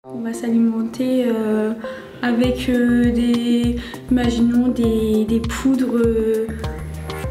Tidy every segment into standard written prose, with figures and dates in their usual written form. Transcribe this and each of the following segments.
On va s'alimenter avec imaginons des poudres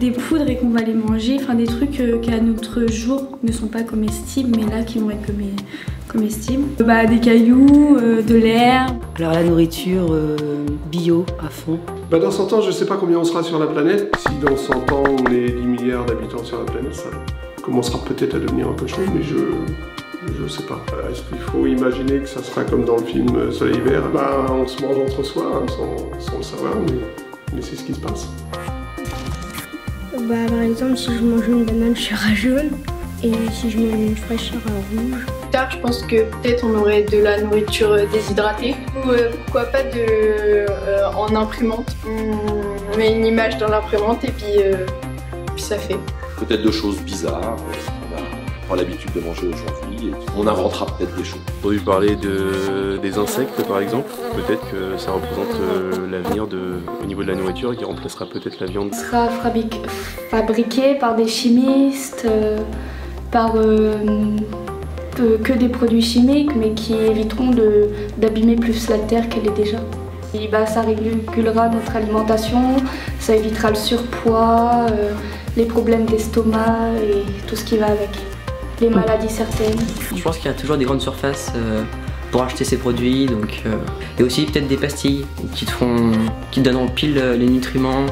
et qu'on va les manger, enfin des trucs qui à notre jour ne sont pas comestibles mais là qui vont être comestibles. Des cailloux, de l'herbe. Alors la nourriture bio à fond. Dans 100 ans, je ne sais pas combien on sera sur la planète. Si dans 100 ans on est 10 milliards d'habitants sur la planète, ça commencera peut-être à devenir un peu chaud, mais je sais pas. Est-ce qu'il faut imaginer que ça sera comme dans le film Soleil-Vert? On se mange entre soi, hein, sans le savoir, mais c'est ce qui se passe. Par exemple, si je mange une banane, je serai jaune. Et si je mange une fraise, je serai rouge. Plus tard, je pense que peut-être on aurait de la nourriture déshydratée. Ou pourquoi pas en imprimante. On met une image dans l'imprimante et puis ça fait. Peut-être de choses bizarres. On a l'habitude de manger aujourd'hui, on inventera peut-être des choses. On a entendu parler des insectes par exemple, peut-être que ça représente l'avenir au niveau de la nourriture et qui remplacera peut-être la viande. Ce sera fabriqué par des chimistes, que des produits chimiques mais qui éviteront d'abîmer plus la terre qu'elle est déjà. Et ça régulera notre alimentation, ça évitera le surpoids, les problèmes d'estomac et tout ce qui va avec. Les maladies certaines. Je pense qu'il y a toujours des grandes surfaces pour acheter ces produits, et aussi peut-être des pastilles qui te donneront pile les nutriments,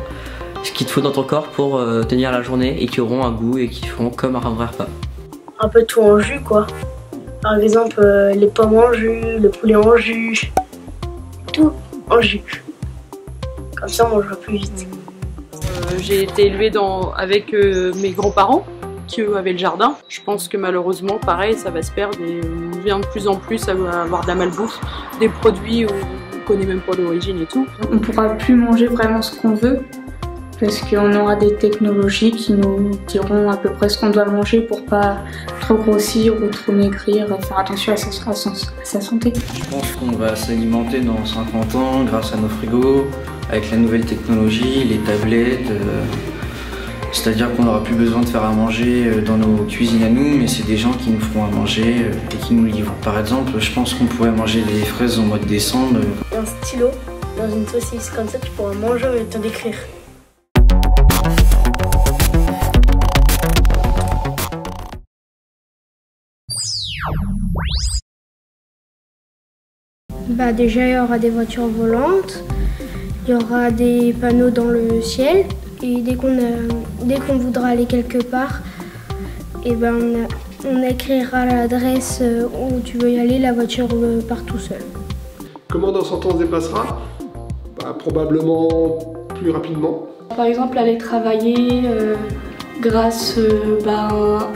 ce qu'il te faut dans ton corps pour tenir la journée et qui auront un goût et qui feront comme un vrai repas. Un peu tout en jus quoi. Par exemple les pommes en jus, le poulet en jus, tout en jus. Comme ça on mangera plus vite. J'ai été élevée avec mes grands-parents qui eux avaient le jardin. Je pense que malheureusement pareil ça va se perdre et on vient de plus en plus à avoir de la malbouffe, des produits où on ne connaît même pas l'origine et tout. On ne pourra plus manger vraiment ce qu'on veut parce qu'on aura des technologies qui nous diront à peu près ce qu'on doit manger pour pas trop grossir ou trop maigrir, faire attention à sa santé. Je pense qu'on va s'alimenter dans 50 ans grâce à nos frigos, avec la nouvelle technologie, les tablettes. C'est-à-dire qu'on n'aura plus besoin de faire à manger dans nos cuisines à nous, mais c'est des gens qui nous feront à manger et qui nous livrent. Par exemple, je pense qu'on pourrait manger des fraises en mode descente. Un stylo dans une saucisse, comme ça tu pourras manger et te décrire. Déjà il y aura des voitures volantes, il y aura des panneaux dans le ciel. Et dès qu'on voudra aller quelque part, on écrira l'adresse où tu veux y aller, la voiture part tout seul. Comment dans 100 ans on se déplacera? Probablement plus rapidement. Par exemple aller travailler grâce à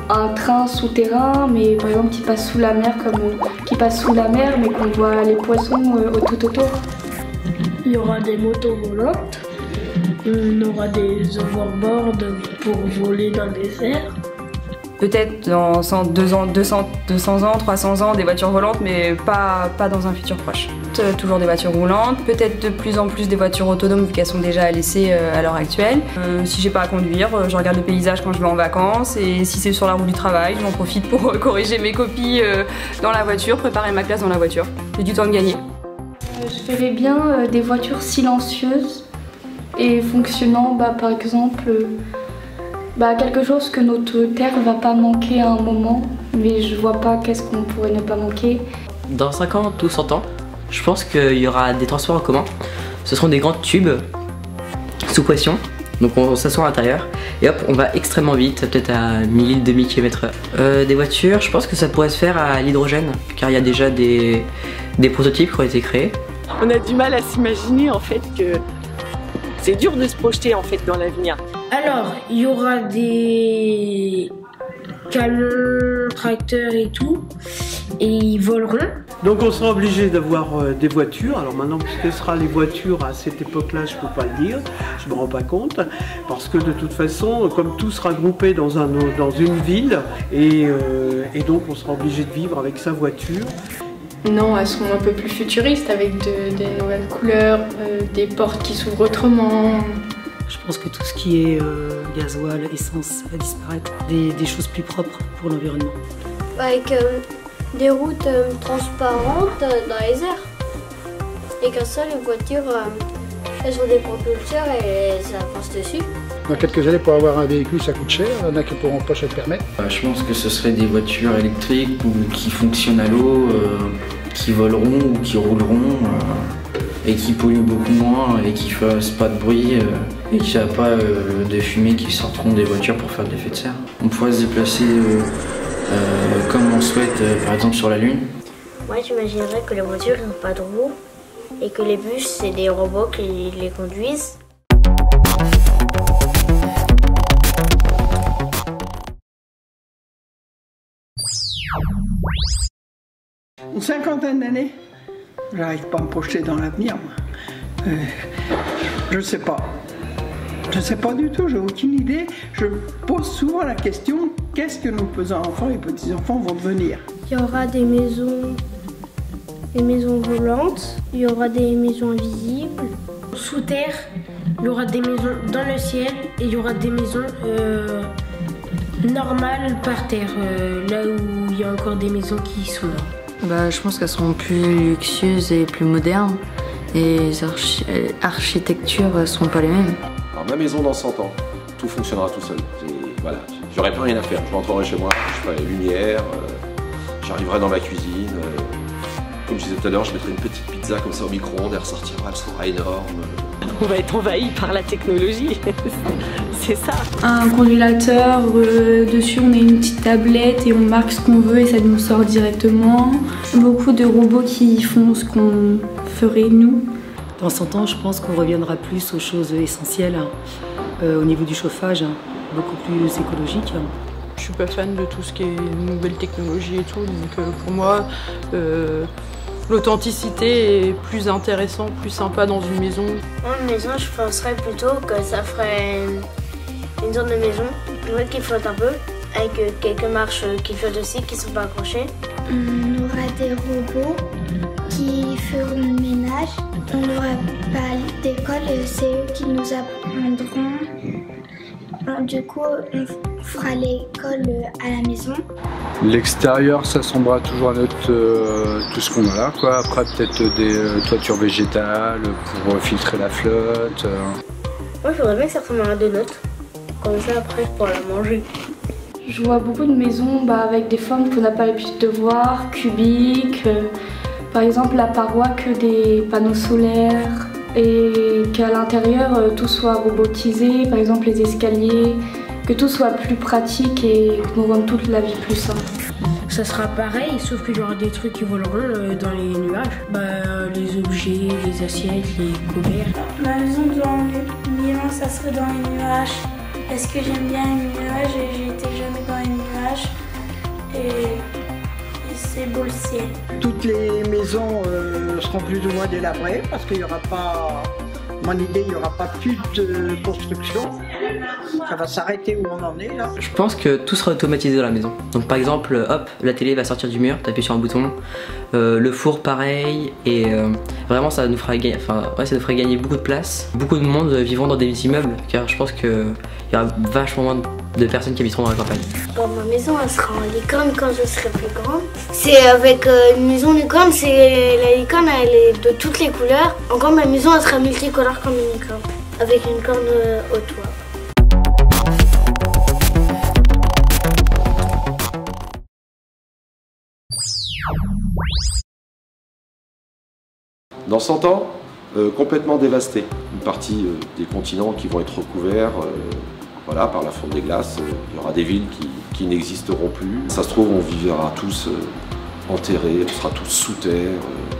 un train souterrain, mais par exemple qui passe sous la mer, mais qu'on voit les poissons tout autour. Il y aura des motos volantes. On aura des overboards pour voler dans les airs. Peut-être dans 200 ans, 300 ans, des voitures volantes, mais pas dans un futur proche. Toujours des voitures roulantes, peut-être de plus en plus des voitures autonomes vu qu'elles sont déjà à l'essai à l'heure actuelle. Si j'ai pas à conduire, je regarde le paysage quand je vais en vacances et si c'est sur la route du travail, j'en profite pour corriger mes copies dans la voiture, préparer ma classe dans la voiture. J'ai du temps de gagner. Je ferais bien des voitures silencieuses et fonctionnant par exemple quelque chose que notre terre va pas manquer à un moment, mais je vois pas qu'est-ce qu'on pourrait ne pas manquer. Dans 50 ou 100 ans, je pense qu'il y aura des transports en commun. Ce seront des grands tubes sous pression, donc on s'assoit à l'intérieur et hop on va extrêmement vite, peut-être à 1000-2000 km/h. Des voitures, je pense que ça pourrait se faire à l'hydrogène, car il y a déjà des prototypes qui ont été créés. On a du mal à s'imaginer en fait que c'est dur de se projeter en fait dans l'avenir. Alors, il y aura des camions, tracteurs et tout, et ils voleront. Donc on sera obligé d'avoir des voitures. Alors maintenant, ce que sera les voitures à cette époque-là, je ne peux pas le dire, je ne me rends pas compte, parce que de toute façon, comme tout sera groupé dans une ville, et donc on sera obligé de vivre avec sa voiture. Non, elles seront un peu plus futuristes avec des nouvelles couleurs, des portes qui s'ouvrent autrement. Je pense que tout ce qui est gasoil, essence va disparaître, des choses plus propres pour l'environnement. Avec des routes transparentes dans les airs. Et comme ça, les voitures, elles ont des propulseurs et ça passe dessus. Dans quelques années, pour avoir un véhicule, ça coûte cher. Il y en a qui ne pourront pas se le permettre. Je pense que ce serait des voitures électriques ou qui fonctionnent à l'eau, qui voleront ou qui rouleront et qui polluent beaucoup moins et qui ne fassent pas de bruit et qu'il n'y a pas de fumée qui sortiront des voitures pour faire de l'effet de serre. On pourrait se déplacer comme on souhaite, par exemple sur la Lune. Moi, j'imaginerais que les voitures n'ont pas de roues et que les bus, c'est des robots qui les conduisent. Une cinquantaine d'années, j'arrive pas à me projeter dans l'avenir. Je sais pas. Je sais pas du tout, j'ai aucune idée. Je pose souvent la question, qu'est-ce que nos petits-enfants et petits-enfants vont devenir? Il y aura des maisons volantes, il y aura des maisons invisibles. Sous terre, il y aura des maisons dans le ciel et il y aura des maisons normales par terre, là où il y a encore des maisons qui sont là. Je pense qu'elles seront plus luxueuses et plus modernes et les architectures ne seront pas les mêmes. Alors, ma maison dans 100 ans, tout fonctionnera tout seul. Voilà, j'aurai plus rien à faire. Je rentrerai chez moi, je ferai les lumières, j'arriverai dans ma cuisine. Comme je disais tout à l'heure, je mettrai une petite pizza comme ça au micro-ondes, elle ressortira, elle sera énorme. On va être envahi par la technologie, c'est ça. Un congélateur, dessus on a une petite tablette et on marque ce qu'on veut et ça nous sort directement. Beaucoup de robots qui font ce qu'on ferait nous. Dans 100 ans, je pense qu'on reviendra plus aux choses essentielles, au niveau du chauffage, beaucoup plus écologique. Je suis pas fan de tout ce qui est nouvelle technologie et tout, donc pour moi, l'authenticité est plus intéressant, plus sympa dans une maison. Une maison, je penserais plutôt que ça ferait une sorte de maison, qui flotte un peu, avec quelques marches qui flottent aussi, qui ne sont pas accrochées. On aura des robots qui feront le ménage. On n'aura pas d'école, c'est eux qui nous apprendront. Du coup, on fera l'école à la maison. L'extérieur, ça ressemblera toujours à tout ce qu'on a là, quoi. Après, peut-être des toitures végétales pour filtrer la flotte. Moi, je voudrais bien que ça ressemble à des notes. Comme ça, après, je pourrais la manger. Je vois beaucoup de maisons avec des formes qu'on n'a pas l'habitude de voir, cubiques. Par exemple, la paroi que des panneaux solaires. Et qu'à l'intérieur, tout soit robotisé, par exemple les escaliers, que tout soit plus pratique et qu'on rende toute la vie plus simple. Ça sera pareil, sauf qu'il y aura des trucs qui voleront dans les nuages. Les objets, les assiettes, les couverts. Ma maison dans le Milan, ça serait dans les nuages. Parce que j'aime bien les nuages et j'ai été jamais dans les nuages. Et c'est beau le ciel. Toutes les maisons seront plus ou moins délabrées parce qu'il n'y aura pas, mon idée, il n'y aura pas plus de construction. Ça va s'arrêter où on en est là. Je pense que tout sera automatisé dans la maison. Donc par exemple, hop, la télé va sortir du mur, t'appuies sur un bouton. Le four pareil et vraiment ça nous fera gagner beaucoup de place. Beaucoup de monde vivant dans des immeubles car je pense qu'il y aura vachement moins de personnes qui habiteront dans la campagne. Bon, ma maison elle sera en licorne quand je serai plus grande. C'est avec une maison licorne, la licorne elle est de toutes les couleurs. Encore ma maison elle sera multicolore comme une licorne, avec une corne au toit. Dans 100 ans, complètement dévasté. Une partie des continents qui vont être recouverts par la fonte des glaces. Il y aura des villes qui n'existeront plus. Ça se trouve, on vivra tous enterrés, on sera tous sous terre.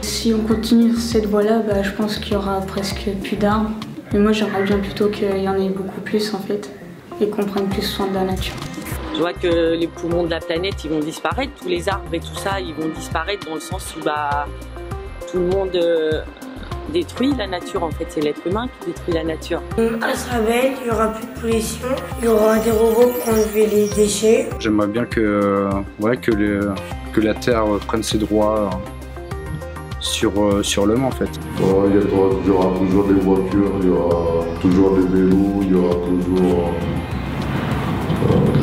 Si on continue sur cette voie-là, je pense qu'il y aura presque plus d'arbres. Mais moi, j'aimerais bien plutôt qu'il y en ait beaucoup plus en fait, et qu'on prenne plus soin de la nature. Je vois que les poumons de la planète, ils vont disparaître, tous les arbres et tout ça, ils vont disparaître dans le sens où tout le monde détruit la nature en fait, c'est l'être humain qui détruit la nature. Elle sera belle, il n'y aura plus de pollution, il y aura des robots pour enlever les déchets. J'aimerais bien que la Terre prenne ses droits sur l'homme en fait. Il y aura toujours des voitures, il y aura toujours des vélos, il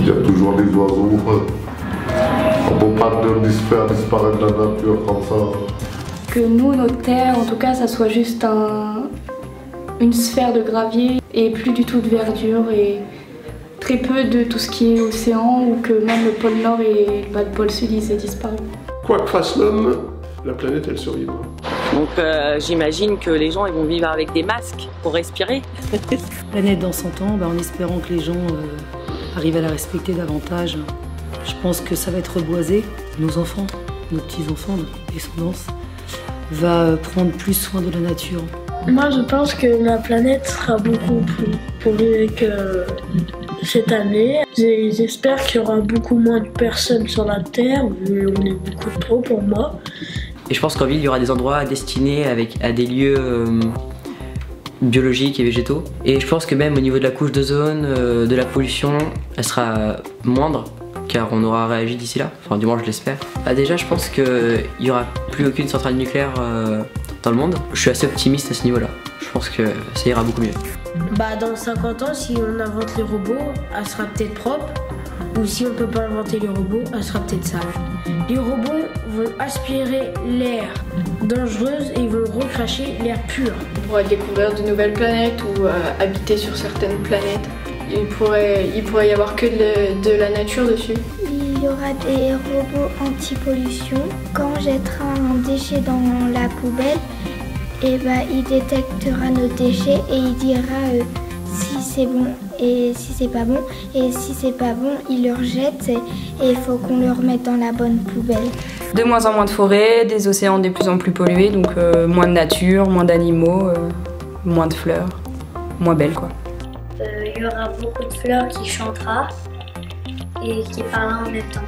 y a toujours des oiseaux. On ne peut pas faire disparaître la nature comme ça. Que nous, notre terre, en tout cas, ça soit juste une sphère de gravier et plus du tout de verdure et très peu de tout ce qui est océan ou que même le pôle Nord et le pôle Sud, ils aient disparu. Quoi que fasse l'homme, la planète, elle survivra. Donc j'imagine que les gens ils vont vivre avec des masques pour respirer. La planète dans 100 ans, en espérant que les gens arrivent à la respecter davantage. Je pense que ça va être reboisé. Nos enfants, nos petits-enfants, notre descendance, va prendre plus soin de la nature. Moi, je pense que la planète sera beaucoup plus polluée que cette année. J'espère qu'il y aura beaucoup moins de personnes sur la Terre, mais on est beaucoup trop pour moi. Et je pense qu'en ville, il y aura des endroits destinés à des lieux biologiques et végétaux. Et je pense que même au niveau de la couche d'ozone, de la pollution, elle sera moindre, car on aura réagi d'ici là. Enfin, du moins, je l'espère. Déjà, je pense qu'il n'y aura plus aucune centrale nucléaire dans le monde. Je suis assez optimiste à ce niveau-là. Je pense que ça ira beaucoup mieux. Dans 50 ans, si on invente les robots, elle sera peut-être propre. Ou si on ne peut pas inventer les robots, elle sera peut-être sale. Les robots vont aspirer l'air dangereuse et ils vont recracher l'air pur. On pourrait découvrir de nouvelles planètes ou habiter sur certaines planètes. Il pourrait y avoir que de la nature dessus. Il y aura des robots anti-pollution. Quand on jettera un déchet dans la poubelle, il détectera nos déchets et il dira si c'est bon et si c'est pas bon. Et si c'est pas bon, il le rejette et il faut qu'on le remette dans la bonne poubelle. De moins en moins de forêts, des océans de plus en plus pollués, donc moins de nature, moins d'animaux, moins de fleurs, moins belles quoi. Il y aura beaucoup de fleurs qui chantera et qui parlera en même temps.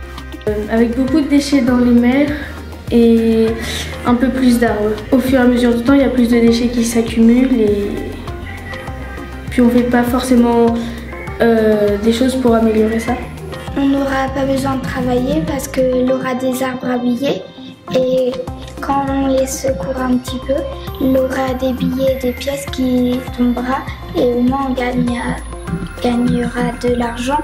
Avec beaucoup de déchets dans les mers et un peu plus d'arbres. Au fur et à mesure du temps, il y a plus de déchets qui s'accumulent et puis on ne fait pas forcément des choses pour améliorer ça. On n'aura pas besoin de travailler parce qu'il aura des arbres habillés et quand on les secoura un petit peu, il aura des billets, des pièces qui tombera et au moins on gagnera de l'argent.